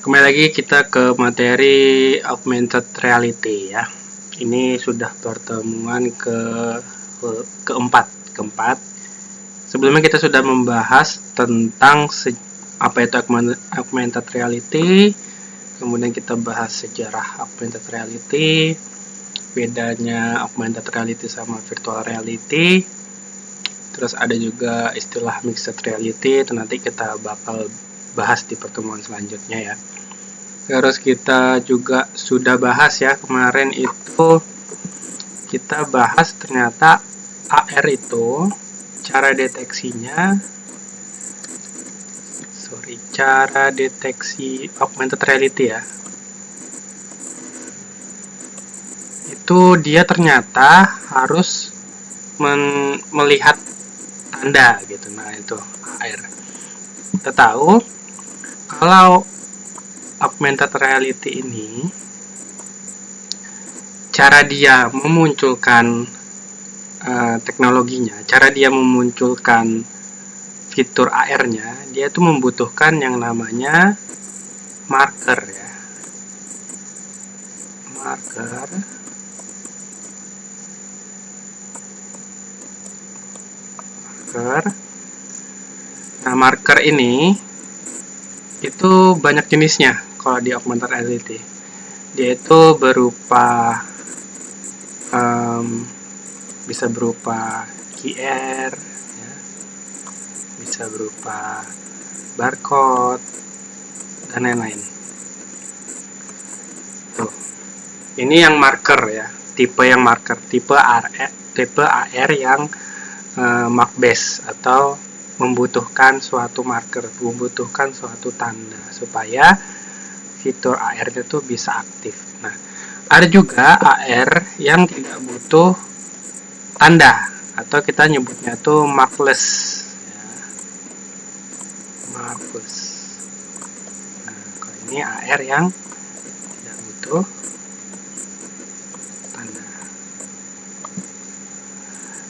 Kembali lagi kita ke materi augmented reality ya. Ini sudah pertemuan keempat. Sebelumnya kita sudah membahas tentang apa itu augmented reality. Kemudian kita bahas sejarah augmented reality, bedanya augmented reality sama virtual reality. Terus ada juga istilah mixed reality, itu nanti kita bakal bahas di pertemuan selanjutnya ya. Terus kita juga sudah bahas ya, kemarin itu kita bahas ternyata AR itu cara deteksi augmented reality ya, itu dia ternyata harus melihat tanda gitu. Nah itu AR. Kita tahu kalau augmented reality ini cara dia memunculkan teknologinya, cara dia memunculkan fitur AR-nya, dia itu membutuhkan yang namanya marker ya. Nah, marker ini itu banyak jenisnya kalau di augmented reality. Dia itu berupa bisa berupa QR ya, bisa berupa barcode dan lain-lain. Tuh, ini yang marker ya, tipe AR yang mark base atau membutuhkan suatu marker, membutuhkan suatu tanda supaya fitur AR-nya itu bisa aktif. Nah, ada juga AR yang tidak butuh tanda atau kita nyebutnya itu markless ya. Markless. Nah, kalau ini AR yang tidak butuh tanda.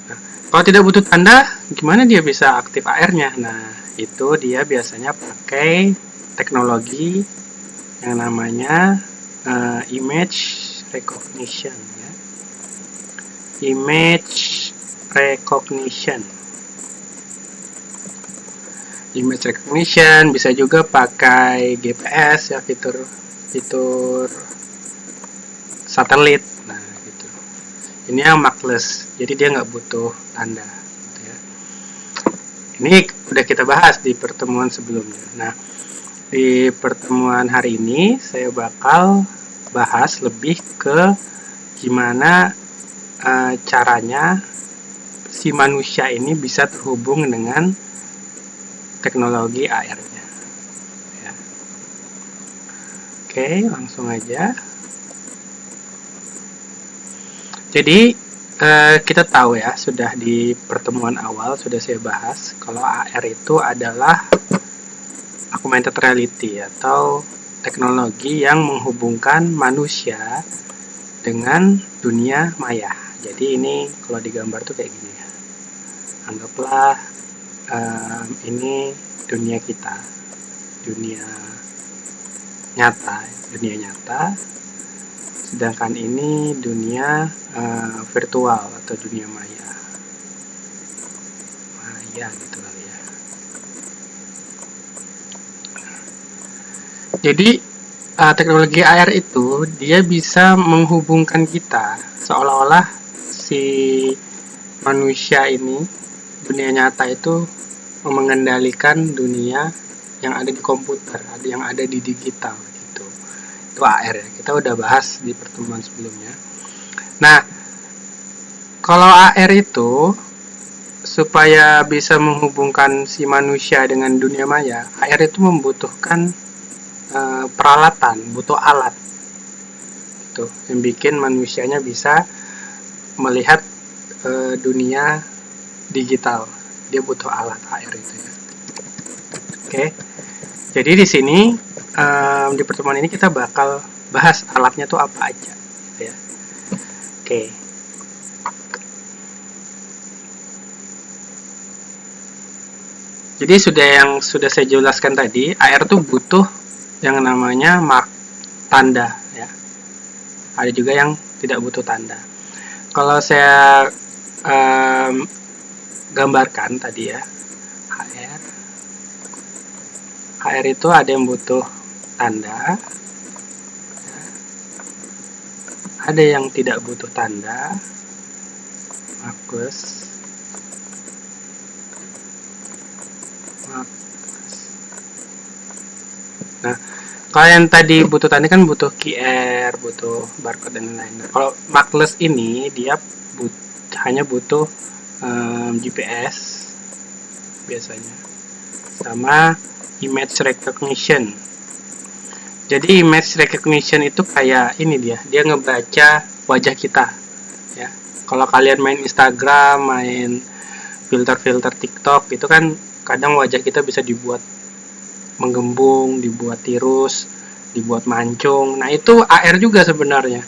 Nah, kalau tidak butuh tanda, gimana dia bisa aktif AR-nya? Nah, itu dia biasanya pakai teknologi yang namanya image recognition ya. Image recognition bisa juga pakai GPS ya, fitur satelit. Nah, gitu. Ini yang markless, jadi dia nggak butuh tanda gitu ya. Ini udah kita bahas di pertemuan sebelumnya. Nah, di pertemuan hari ini saya bakal bahas lebih ke gimana caranya si manusia ini bisa terhubung dengan teknologi AR-nya ya. Oke, langsung aja. Jadi kita tahu ya, sudah di pertemuan awal sudah saya bahas kalau AR itu adalah augmented reality atau teknologi yang menghubungkan manusia dengan dunia maya. Jadi ini kalau digambar tuh kayak gini ya. Anggaplah ini dunia kita, dunia nyata, sedangkan ini dunia virtual atau dunia maya gitu kali ya. Jadi teknologi AR itu dia bisa menghubungkan kita seolah-olah si manusia ini, dunia nyata itu mengendalikan dunia yang ada di komputer, yang ada di digital gitu. Itu AR ya. Kita udah bahas di pertemuan sebelumnya. Nah, kalau AR itu supaya bisa menghubungkan si manusia dengan dunia maya, AR itu membutuhkan peralatan, butuh alat gitu, yang bikin manusianya bisa melihat dunia digital. Dia butuh alat AR itu ya. Oke. Jadi di sini di pertemuan ini kita bakal bahas alatnya tuh apa aja gitu ya. Oke. Jadi sudah saya jelaskan tadi, AR tuh butuh yang namanya mark tanda ya. Ada juga yang tidak butuh tanda. Kalau saya gambarkan tadi ya, HR itu ada yang butuh tanda, ada yang tidak butuh tanda, markless. Nah, kalau yang tadi butuh tanda kan butuh QR, butuh barcode dan lain-lain. Nah, kalau markless ini dia hanya butuh GPS biasanya, sama image recognition. Jadi image recognition itu kayak ini dia ngebaca wajah kita ya. Kalau kalian main Instagram, main filter-filter TikTok itu kan kadang wajah kita bisa dibuat menggembung, dibuat tirus, dibuat mancung. Nah, itu AR juga sebenarnya.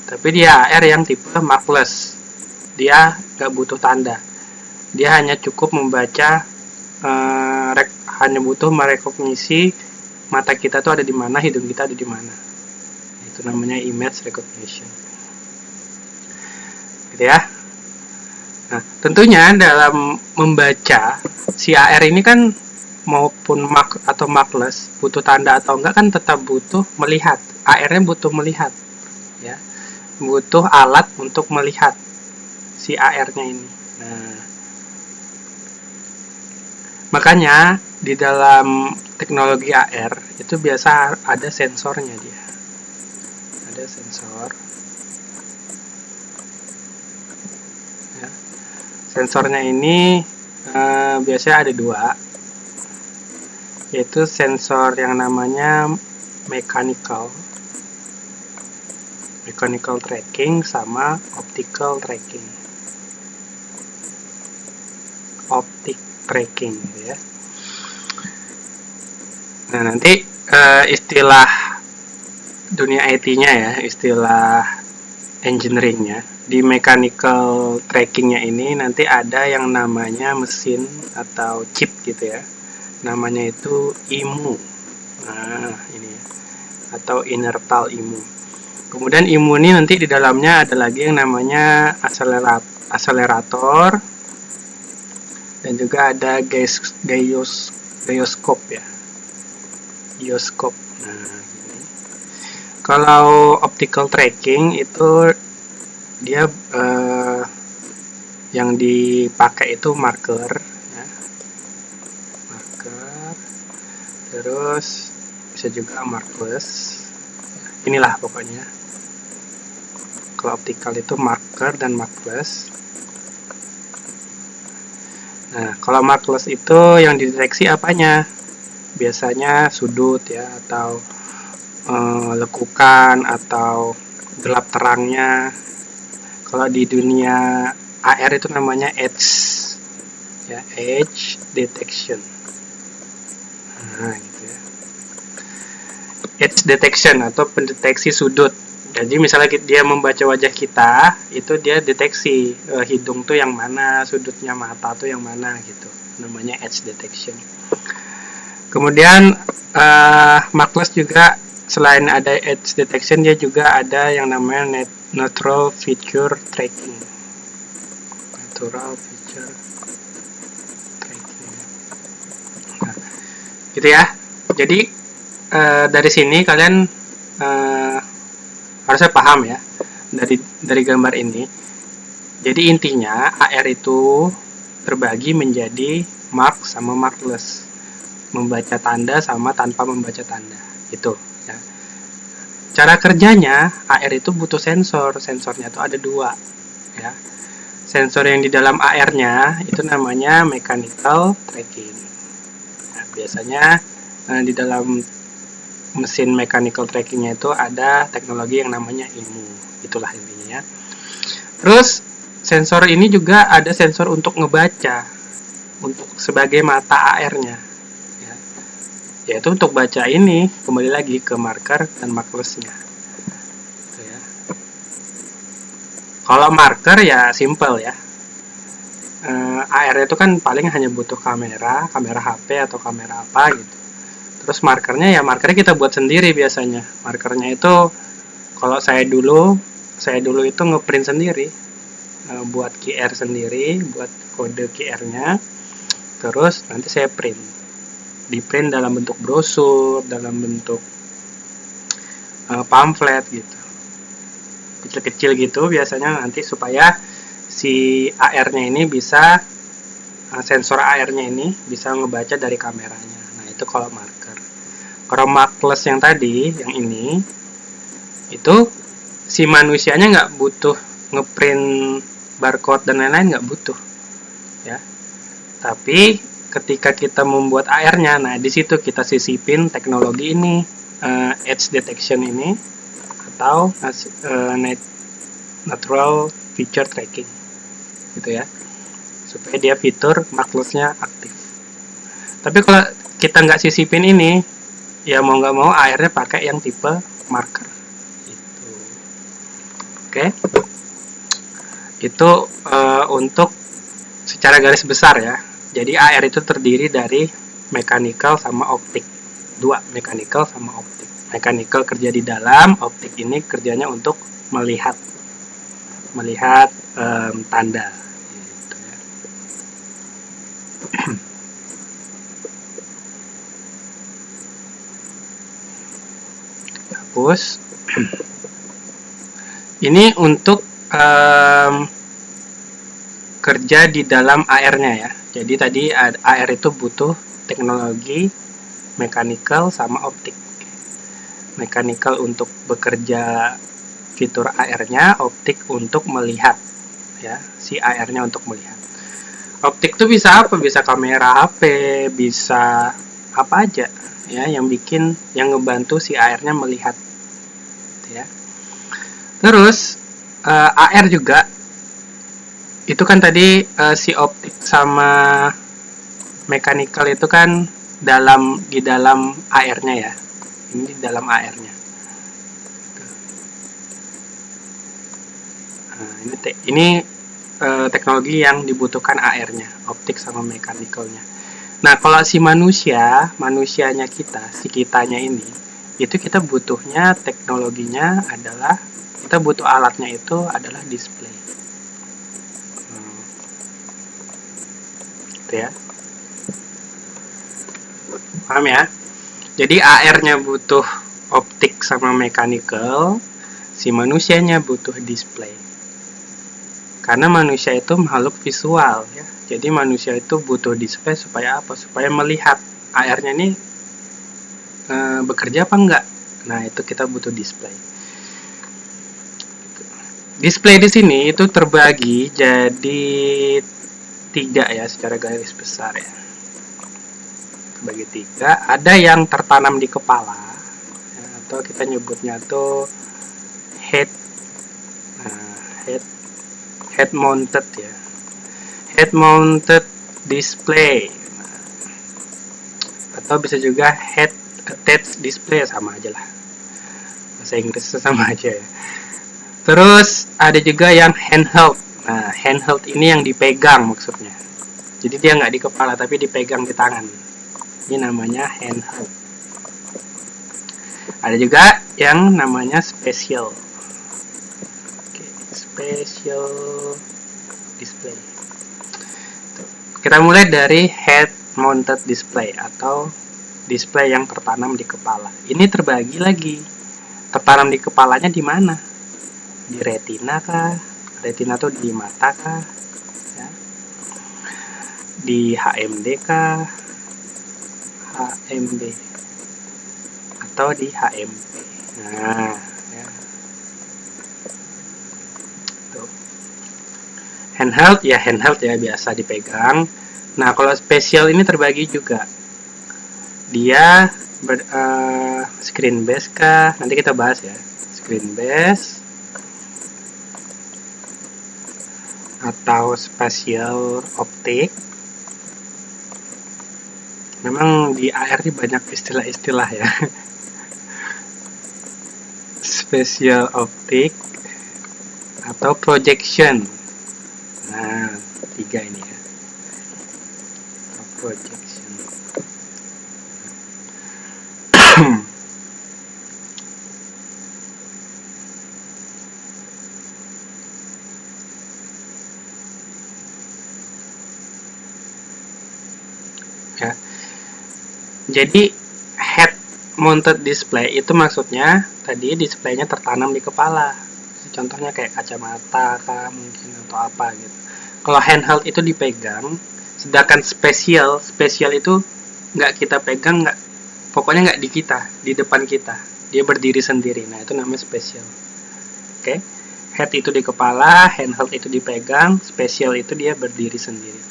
Tapi dia AR yang tipe markless. Dia nggak butuh tanda. Dia hanya cukup membaca, hanya butuh merekognisi mata kita tuh ada di mana, hidung kita ada di mana. Itu namanya image recognition. Gitu ya. Nah, tentunya dalam membaca si AR ini kan maupun mark atau markless, butuh tanda atau enggak kan tetap butuh melihat. AR-nya butuh melihat ya. Butuh alat untuk melihat si AR-nya ini. Nah, makanya di dalam teknologi AR itu biasa ada sensornya dia. Ada sensor. Ya. Sensornya ini biasanya ada dua, yaitu sensor yang namanya mechanical tracking sama optical tracking. Optic tracking ya. Nah, nanti istilah dunia IT-nya ya, istilah engineering-nya. Di mechanical tracking-nya ini nanti ada yang namanya mesin atau chip gitu ya. Namanya itu IMU. Nah, ini ya. Atau inertial IMU. Kemudian IMU ini nanti di dalamnya ada lagi yang namanya akselerator dan juga ada gyroscope ya. Gyroscope. Nah, gini. Kalau optical tracking itu dia yang dipakai itu marker ya. Marker, terus bisa juga markless. Inilah pokoknya. Kalau optical itu marker dan markless. Nah, kalau markless itu yang dideteksi apanya? Biasanya sudut ya, atau lekukan atau gelap terangnya. Kalau di dunia AR itu namanya edge ya, edge detection. Nah, gitu ya. Edge detection atau pendeteksi sudut. Jadi misalnya dia membaca wajah kita, itu dia deteksi hidung tuh yang mana, sudutnya mata tuh yang mana gitu. Namanya edge detection. Kemudian markless juga selain ada edge detection, dia juga ada yang namanya natural feature tracking. Natural feature tracking. Nah, gitu ya. Jadi dari sini kalian harusnya paham ya dari gambar ini. Jadi intinya AR itu terbagi menjadi mark sama markless, membaca tanda sama tanpa membaca tanda, gitu ya. Cara kerjanya AR itu butuh sensor. Sensornya itu ada dua ya. Sensor yang di dalam AR-nya itu namanya mechanical tracking. Nah, biasanya di dalam mesin mechanical tracking-nya itu ada teknologi yang namanya IMU. Itulah intinya ya. Terus sensor ini juga ada sensor untuk ngebaca, untuk sebagai mata AR-nya ya. Yaitu untuk baca ini kembali lagi ke marker dan markless-nya. Gitu ya. Kalau marker ya simple ya. AR itu kan paling hanya butuh kamera HP atau kamera apa gitu. Terus markernya ya markernya kita buat sendiri biasanya. Markernya itu kalau saya dulu itu ngeprint sendiri, buat QR sendiri, buat kode QR-nya. Terus nanti saya print. Di print dalam bentuk brosur, dalam bentuk pamflet gitu. Kecil-kecil gitu biasanya nanti supaya si AR-nya ini bisa sensor AR-nya ini bisa ngebaca dari kameranya. Nah, itu kalau marker. Kalau markless yang tadi, yang ini, itu si manusianya nggak butuh ngeprint barcode dan lain-lain, nggak butuh, ya. Tapi ketika kita membuat AR-nya, nah di situ kita sisipin teknologi ini, edge detection ini, atau natural feature tracking, gitu ya, supaya dia fitur markless-nya aktif. Tapi kalau kita nggak sisipin ini, ya mau nggak mau AR-nya pakai yang tipe marker. Gitu. Oke, itu untuk secara garis besar ya. Jadi AR itu terdiri dari mechanical sama optik. Dua, mechanical sama optik. Mechanical kerja di dalam, optik ini kerjanya untuk melihat tanda. Gitu ya. Hapus. Ini untuk kerja di dalam AR-nya ya. Jadi tadi AR itu butuh teknologi mechanical sama optik. Mechanical untuk bekerja fitur AR-nya, optik untuk melihat ya, si AR-nya untuk melihat. Optik itu bisa apa? Bisa kamera HP, bisa apa aja ya yang ngebantu si AR-nya melihat ya. Terus AR juga itu kan tadi si optik sama mechanical itu kan di dalam AR-nya ya. Ini di dalam AR-nya. Nah, ini teknologi yang dibutuhkan AR-nya, optik sama mechanical-nya. Nah, kalau si manusianya kita, si kitanya ini, itu kita butuhnya teknologinya adalah, kita butuh alatnya itu adalah display. Gitu ya. Paham ya? Jadi AR-nya butuh optik sama mechanical, si manusianya butuh display. Karena manusia itu makhluk visual ya. Jadi manusia itu butuh display supaya apa? Supaya melihat AR-nya ini bekerja apa enggak. Nah, itu kita butuh display. Display di sini itu terbagi jadi 3 ya secara garis besar ya. Terbagi 3. Ada yang tertanam di kepala ya, atau kita nyebutnya tuh head mounted ya. Head mounted display. Atau bisa juga head attached display, sama aja lah. Bahasa Inggrisnya sama aja ya. Terus ada juga yang handheld. Nah, handheld ini yang dipegang maksudnya. Jadi dia nggak di kepala tapi dipegang di tangan. Ini namanya handheld. Ada juga yang namanya special. Special display. Kita mulai dari head mounted display atau display yang tertanam di kepala. Ini terbagi lagi. Tertanam di kepalanya di mana? Di retina kah? Retina tuh di mata kah? Ya. Di HMD kah? HMD atau di HMP. Nah, ya. Handheld ya biasa dipegang. Nah, kalau spesial ini terbagi juga. Dia screen based kah? Nanti kita bahas ya. Screen based atau spatial optik. Memang di AR ini banyak istilah-istilah ya. Spatial optik atau projection. Nah, 3 ini ya. Projection. Jadi head mounted display itu maksudnya tadi displaynya tertanam di kepala. Contohnya kayak kacamata kah mungkin atau apa gitu. Kalau handheld itu dipegang, sedangkan spesial itu nggak kita pegang, nggak, pokoknya nggak di kita, di depan kita, dia berdiri sendiri. Nah itu namanya spesial. Oke, head itu di kepala, handheld itu dipegang, spesial itu dia berdiri sendiri.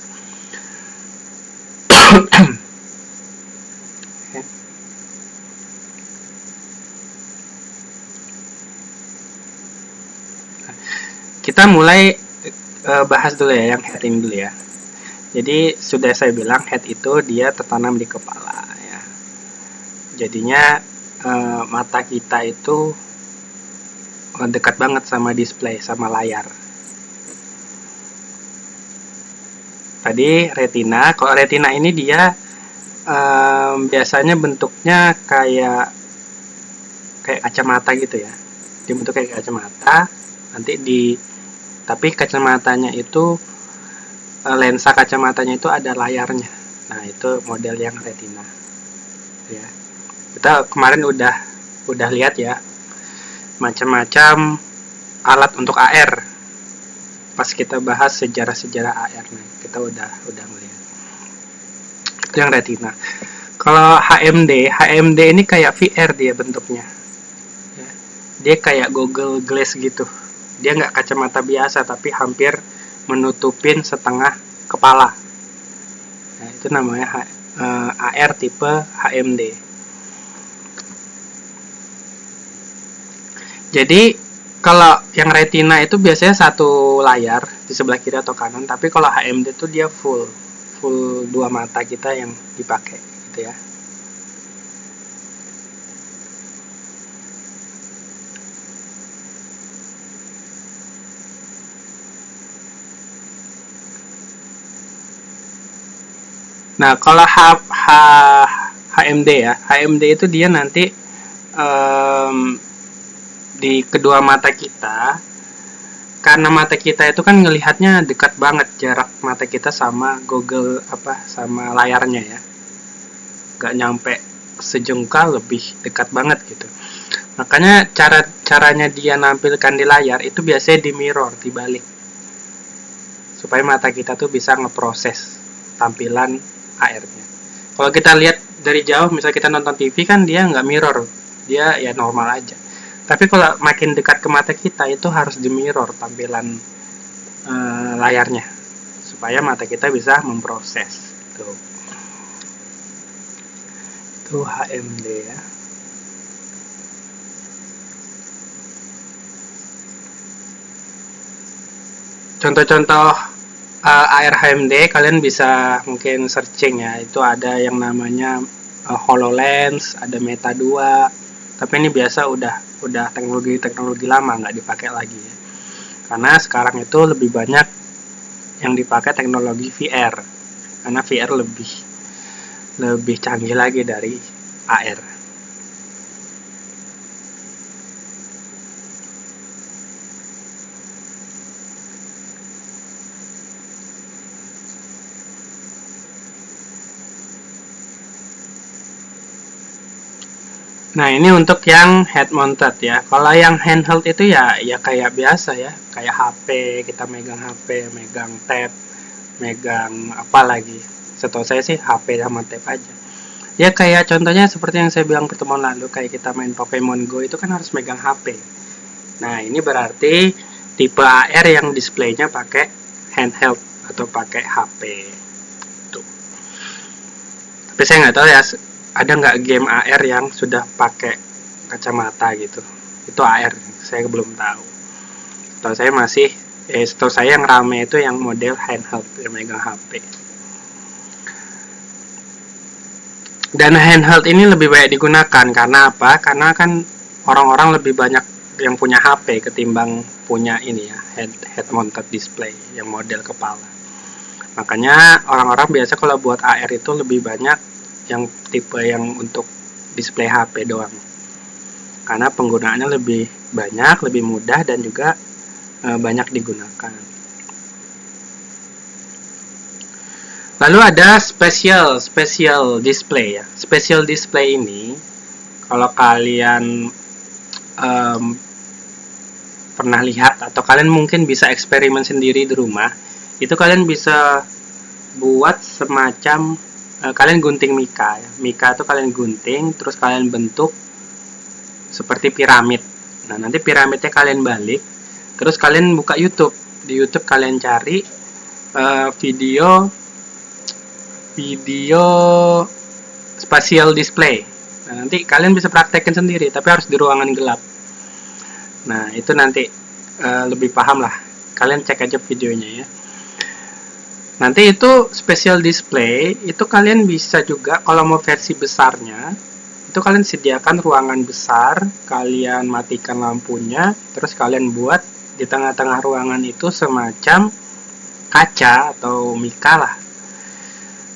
Kita mulai bahas dulu ya yang head ini dulu ya. Jadi sudah saya bilang head itu dia tertanam di kepala ya. Jadinya mata kita itu dekat banget sama display, sama layar. Tadi retina, kalau retina ini dia biasanya bentuknya kayak kacamata gitu ya. Dia bentuk kayak kacamata, tapi kacamatanya itu lensa kacamatanya itu ada layarnya. Nah itu model yang retina ya. Kita kemarin udah lihat ya macam-macam alat untuk AR pas kita bahas sejarah AR. Nah kita udah melihat itu yang retina. Kalau HMD ini kayak VR dia bentuknya ya. Dia kayak Google Glass gitu, dia nggak kacamata biasa tapi hampir menutupin setengah kepala. Nah, itu namanya AR tipe HMD. Jadi kalau yang retina itu biasanya satu layar di sebelah kiri atau kanan, tapi kalau HMD itu dia full dua mata kita yang dipakai gitu ya. Nah, kalau HMD ya, HMD itu dia nanti di kedua mata kita, karena mata kita itu kan ngelihatnya dekat banget jarak mata kita sama sama layarnya ya, gak nyampe sejengkal, lebih dekat banget gitu. Makanya caranya dia nampilkan di layar itu biasanya di mirror, dibalik, supaya mata kita tuh bisa ngeproses tampilan AR-nya. Kalau kita lihat dari jauh, misalnya kita nonton TV kan dia nggak mirror, dia ya normal aja. Tapi kalau makin dekat ke mata kita itu harus di mirror tampilan layarnya, supaya mata kita bisa memproses. Itu HMD ya. Contoh-contoh AR HMD kalian bisa mungkin searching ya, itu ada yang namanya HoloLens, ada Meta 2, tapi ini biasa udah teknologi lama, nggak dipakai lagi ya. Karena sekarang itu lebih banyak yang dipakai teknologi VR, karena VR lebih canggih lagi dari AR. Nah ini untuk yang head mounted ya. Kalau yang handheld itu ya kayak biasa ya, kayak HP, kita megang HP, megang tab, megang apa lagi. Setahu saya sih HP sama tab aja. Ya kayak contohnya seperti yang saya bilang pertemuan lalu, kayak kita main Pokemon Go itu kan harus megang HP. Nah ini berarti tipe AR yang displaynya pakai handheld atau pakai HP. Tuh. Tapi saya nggak tahu ya, ada nggak game AR yang sudah pakai kacamata gitu. Itu AR, saya belum tahu. Setahu saya yang rame itu yang model handheld, yang megang HP. Dan handheld ini lebih banyak digunakan karena apa? Karena kan orang-orang lebih banyak yang punya HP ketimbang punya ini ya, head mounted display yang model kepala. Makanya orang-orang biasa kalau buat AR itu lebih banyak yang tipe yang untuk display HP doang, karena penggunaannya lebih banyak, lebih mudah, dan juga banyak digunakan. Lalu ada special display ya. Special display ini kalau kalian pernah lihat atau kalian mungkin bisa eksperimen sendiri di rumah, itu kalian bisa buat semacam kalian gunting mika ya. Mika itu kalian gunting terus kalian bentuk seperti piramid. Nah, nanti piramidnya kalian balik, terus kalian buka YouTube. Di YouTube kalian cari video spatial display. Nah, nanti kalian bisa praktekin sendiri, tapi harus di ruangan gelap. Nah, itu nanti lebih paham lah. Kalian cek aja videonya ya. Nanti itu special display, itu kalian bisa juga kalau mau versi besarnya, itu kalian sediakan ruangan besar, kalian matikan lampunya, terus kalian buat di tengah-tengah ruangan itu semacam kaca atau mika lah.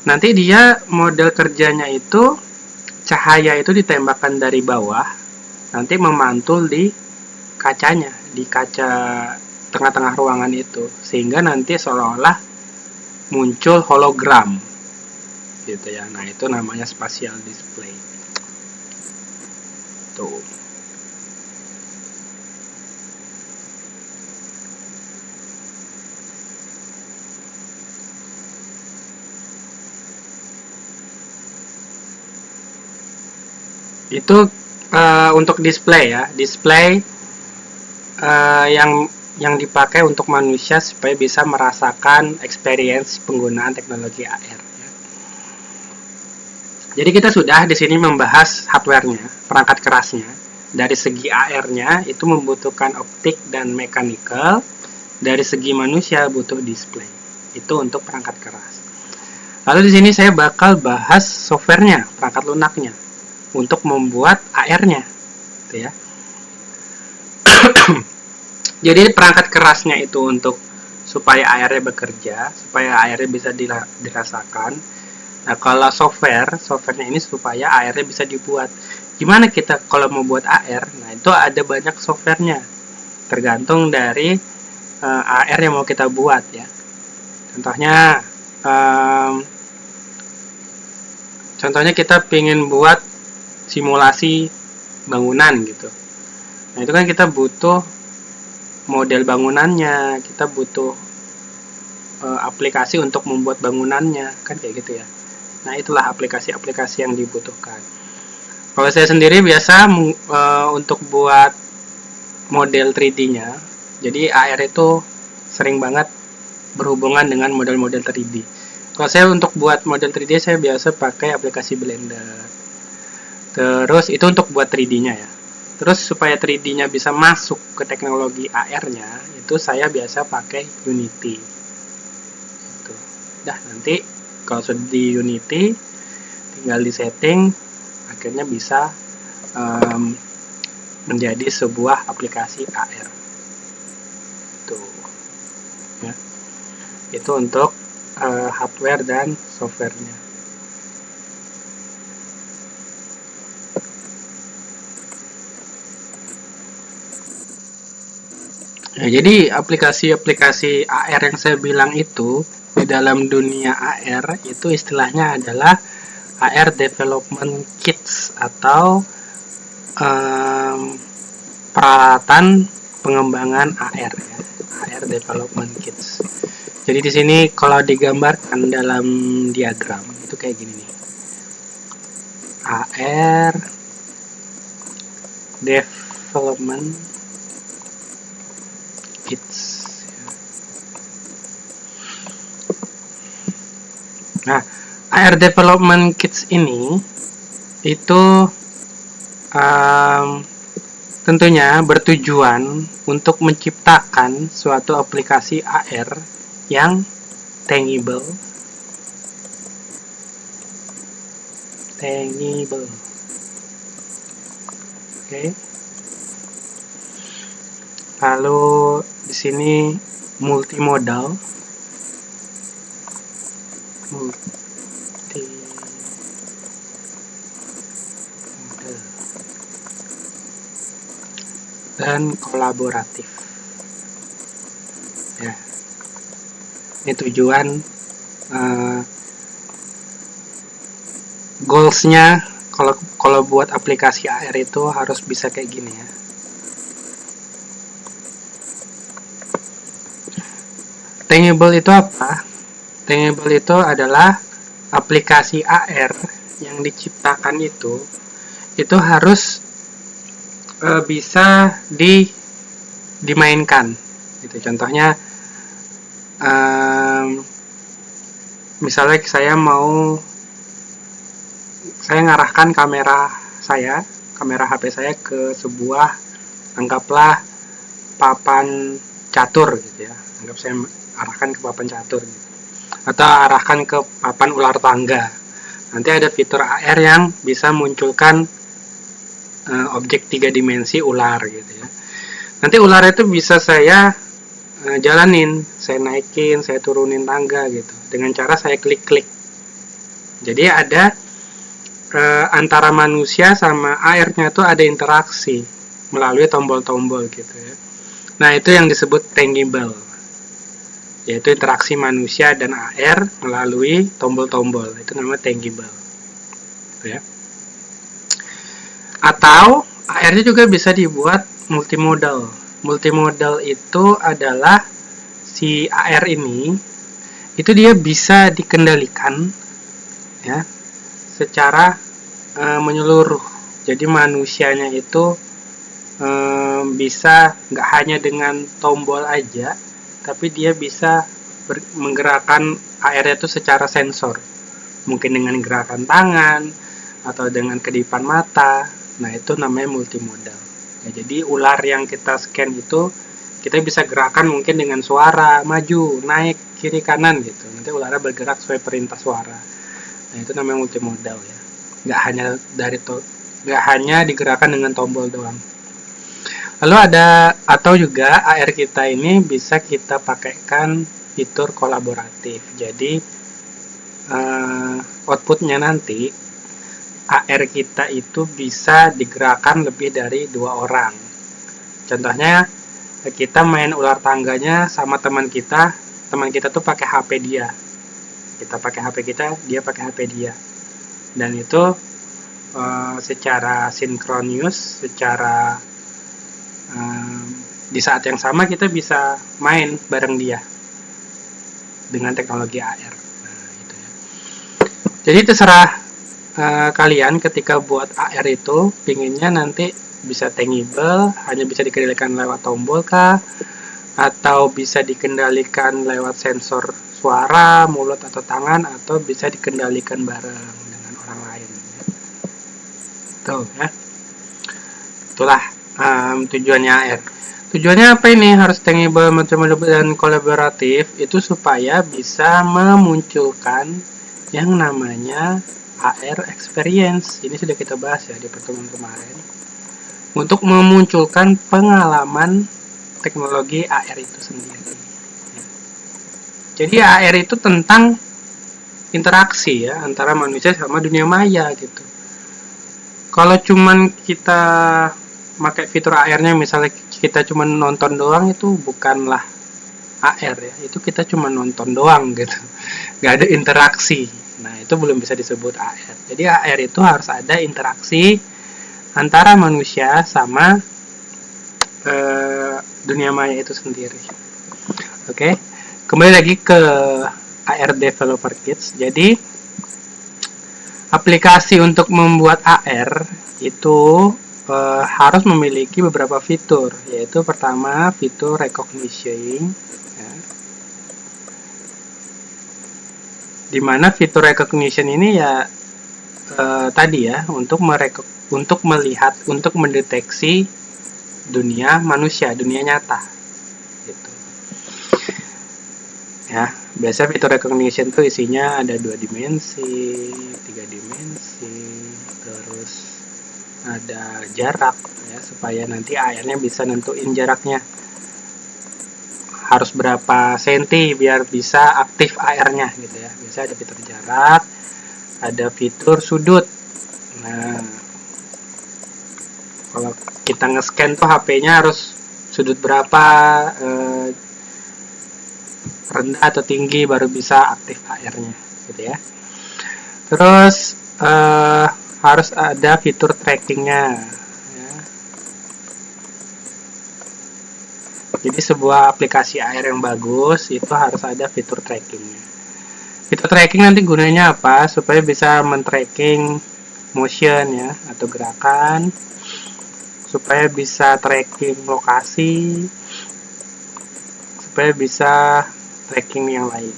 Nanti dia model kerjanya itu cahaya itu ditembakkan dari bawah, nanti memantul di kacanya, di kaca tengah-tengah ruangan itu, sehingga nanti seolah-olah muncul hologram gitu ya. Nah, itu namanya spatial display. Tuh. Itu untuk display ya, display yang dipakai untuk manusia supaya bisa merasakan experience penggunaan teknologi AR. Ya. Jadi kita sudah di sini membahas hardware-nya, perangkat kerasnya. Dari segi AR-nya itu membutuhkan optik dan mechanical. Dari segi manusia butuh display. Itu untuk perangkat keras. Lalu di sini saya bakal bahas software-nya, perangkat lunaknya, untuk membuat AR-nya, gitu ya. Jadi perangkat kerasnya itu untuk supaya AR-nya bekerja, supaya AR-nya bisa dirasakan. Nah, kalau software-nya ini supaya AR-nya bisa dibuat. Gimana kita kalau mau buat AR? Nah, itu ada banyak software-nya, tergantung dari AR yang mau kita buat ya. Contohnya kita pengen buat simulasi bangunan gitu. Nah, itu kan kita butuh model bangunannya, kita butuh aplikasi untuk membuat bangunannya, kan kayak gitu ya. Nah, itulah aplikasi-aplikasi yang dibutuhkan. Kalau saya sendiri biasa untuk buat model 3D-nya, jadi AR itu sering banget berhubungan dengan model-model 3D. Kalau saya untuk buat model 3D, saya biasa pakai aplikasi Blender. Terus itu untuk buat 3D-nya ya. Terus supaya 3D-nya bisa masuk ke teknologi AR-nya, itu saya biasa pakai Unity. Gitu. Dah, nanti kalau sudah di Unity, tinggal di setting, akhirnya bisa menjadi sebuah aplikasi AR. Tuh. Ya. Itu untuk hardware dan software-nya. Ya, jadi aplikasi-aplikasi AR yang saya bilang itu di dalam dunia AR itu istilahnya adalah AR Development Kits atau peralatan pengembangan AR ya. AR Development Kits. Jadi di sini kalau digambarkan dalam diagram itu kayak gini nih. AR Development Kits. Nah, AR Development Kits ini itu tentunya bertujuan untuk menciptakan suatu aplikasi AR yang tangible, oke. Lalu di sini multimodal, dan kolaboratif. Ya, ini tujuan goalsnya kalau buat aplikasi AR itu harus bisa kayak gini ya. Tangible itu apa? Tangible itu adalah aplikasi AR yang diciptakan itu harus bisa dimainkan gitu. Contohnya misalnya saya ngarahkan kamera HP saya ke sebuah, anggaplah papan catur gitu ya. Anggap saya arahkan ke papan catur gitu. Atau arahkan ke papan ular tangga. Nanti ada fitur AR yang bisa munculkan objek 3 dimensi ular gitu ya. Nanti ular itu bisa saya jalanin, saya naikin, saya turunin tangga gitu. Dengan cara saya klik-klik. Jadi ada antara manusia sama AR-nya itu ada interaksi melalui tombol-tombol gitu ya. Nah, itu yang disebut tangible. Yaitu interaksi manusia dan AR melalui tombol-tombol. Itu namanya tangible. Gitu ya. Atau AR-nya juga bisa dibuat multimodal. Multimodal itu adalah si AR ini itu dia bisa dikendalikan ya secara menyeluruh. Jadi manusianya itu bisa nggak hanya dengan tombol aja, tapi dia bisa menggerakkan AR itu secara sensor. Mungkin dengan gerakan tangan atau dengan kedipan mata. Nah, itu namanya multimodal. Ya, jadi ular yang kita scan itu kita bisa gerakan mungkin dengan suara, maju, naik, kiri, kanan gitu. Nanti ularnya bergerak sesuai perintah suara. Nah, itu namanya multimodal ya. Nggak hanya digerakkan dengan tombol doang. Lalu atau juga AR kita ini bisa kita pakaikan fitur kolaboratif. Jadi outputnya nanti AR kita itu bisa digerakkan lebih dari 2 orang. Contohnya kita main ular tangganya sama teman kita tuh pakai HP dia. Kita pakai HP kita, dia pakai HP dia. Dan itu secara sinkronus, secara di saat yang sama kita bisa main bareng dia dengan teknologi AR. Nah, itu ya. Jadi terserah kalian ketika buat AR itu pinginnya nanti bisa tangible, hanya bisa dikendalikan lewat tombol kah, atau bisa dikendalikan lewat sensor suara, mulut atau tangan, atau bisa dikendalikan bareng dengan orang lain. Tuh ya. Itulah tujuannya AR. Tujuannya apa ini? Harus tangible, multimodal, dan kolaboratif itu supaya bisa memunculkan yang namanya AR experience. Ini sudah kita bahas ya di pertemuan kemarin. Untuk memunculkan pengalaman teknologi AR itu sendiri. Jadi AR itu tentang interaksi ya antara manusia sama dunia maya gitu. Kalau cuman kita pakai fitur AR-nya, misalnya kita cuma nonton doang, itu bukanlah AR ya, itu kita cuma nonton doang gitu, nggak ada interaksi. Nah, itu belum bisa disebut AR. Jadi AR itu harus ada interaksi antara manusia sama dunia maya itu sendiri. Oke, kembali lagi ke AR Developer Kits. Jadi aplikasi untuk membuat AR itu harus memiliki beberapa fitur, yaitu pertama fitur recognition ya. Dimana fitur recognition ini ya tadi ya untuk melihat, untuk mendeteksi dunia manusia, dunia nyata gitu ya. Biasa fitur recognition tuh isinya ada 2 dimensi, 3 dimensi, terus ada jarak ya, supaya nanti AR-nya bisa nentuin jaraknya harus berapa senti biar bisa aktif AR-nya gitu ya. Biasa ada fitur jarak, ada fitur sudut. Nah, kalau kita nge-scan tuh HP-nya harus sudut berapa, rendah atau tinggi baru bisa aktif AR-nya gitu ya. Terus harus ada fitur trackingnya ya. Jadi sebuah aplikasi AR yang bagus itu harus ada fitur trackingnya. Fitur tracking nanti gunanya apa? Supaya bisa men-tracking motion ya, atau gerakan, supaya bisa tracking lokasi, supaya bisa tracking yang lain.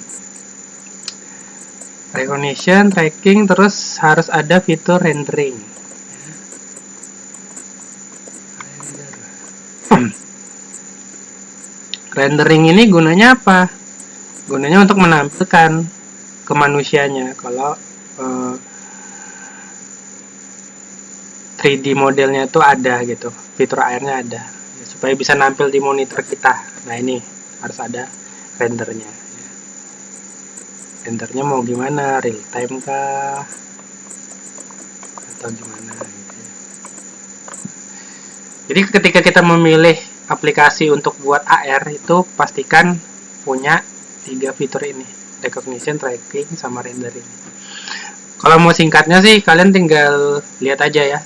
Recognition, tracking, terus harus ada fitur rendering. Rendering ini gunanya apa? Gunanya untuk menampilkan ke manusianya kalau 3D modelnya itu ada gitu, fitur AR-nya ada, ya, supaya bisa nampil di monitor kita. Nah ini harus ada rendernya. Rendernya mau gimana? Real time kah? Atau gimana? Gitu. Jadi ketika kita memilih aplikasi untuk buat AR itu pastikan punya 3 fitur ini: recognition, tracking, sama rendering. Kalau mau singkatnya sih kalian tinggal lihat aja ya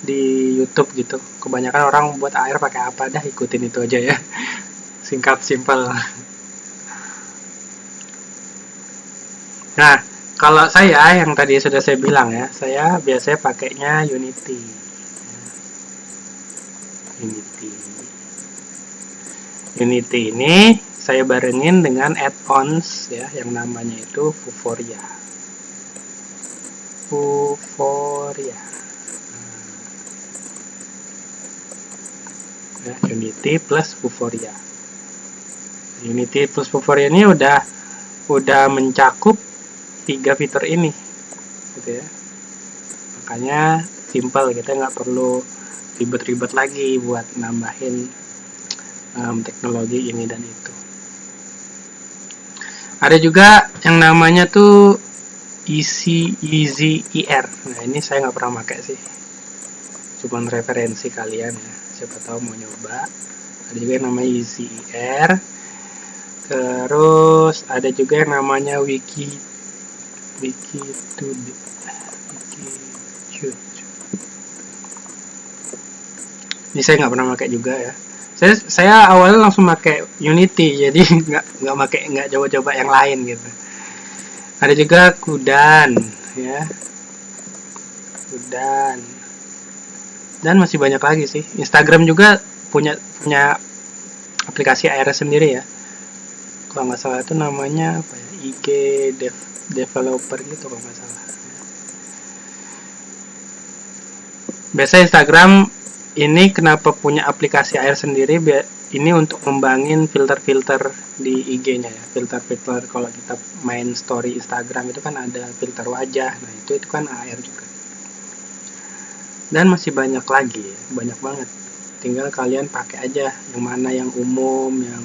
di YouTube gitu. Kebanyakan orang buat AR pakai apa, dah ikutin itu aja ya. Singkat, simple. Nah, kalau saya yang tadi sudah saya bilang ya, saya biasanya pakainya Unity. Unity ini saya barengin dengan add-ons ya, yang namanya itu Vuforia. Ya, Unity plus Vuforia. Unity plus Vuforia ini udah mencakup 3 fitur ini gitu ya. Makanya simple, kita nggak perlu ribet-ribet lagi buat nambahin teknologi ini dan itu. Ada juga yang namanya tuh Easy ER. Nah ini saya nggak pernah pakai sih, cuman referensi kalian ya, siapa tahu mau nyoba. Ada juga yang namanya Easy ER. Terus ada juga yang namanya Wikitude. Ini saya nggak pernah pakai juga ya. Saya awalnya langsung pakai Unity, jadi nggak coba-coba yang lain gitu. Ada juga Kudan ya, Kudan, dan masih banyak lagi sih. Instagram juga punya aplikasi AR sendiri ya. Kalau nggak salah itu namanya apa ya, IG developer gitu kalau nggak salah. Biasa Instagram ini kenapa punya aplikasi AR sendiri? Ini untuk ngembangin filter-filter di IG-nya ya. Filter-filter kalau kita main story Instagram itu kan ada filter wajah. Nah itu kan AR juga. Dan masih banyak lagi ya, banyak banget. Tinggal kalian pakai aja yang mana yang umum, yang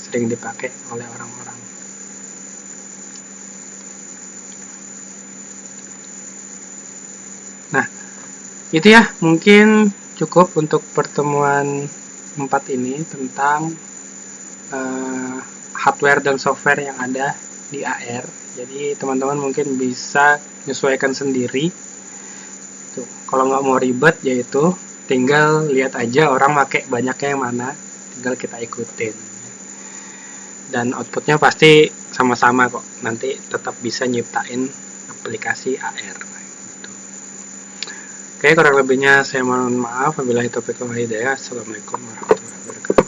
sering dipakai oleh orang-orang. Nah, itu ya mungkin cukup untuk pertemuan 4 ini tentang hardware dan software yang ada di AR. Jadi teman-teman mungkin bisa menyesuaikan sendiri. Tuh, kalau nggak mau ribet, yaitu tinggal lihat aja orang pakai banyaknya yang mana, tinggal kita ikutin. Dan outputnya pasti sama-sama kok. Nanti tetap bisa nyiptain aplikasi AR. Oke, kurang lebihnya saya mohon maaf. Wabillahi taufiq wal hidayah. Assalamualaikum warahmatullahi wabarakatuh.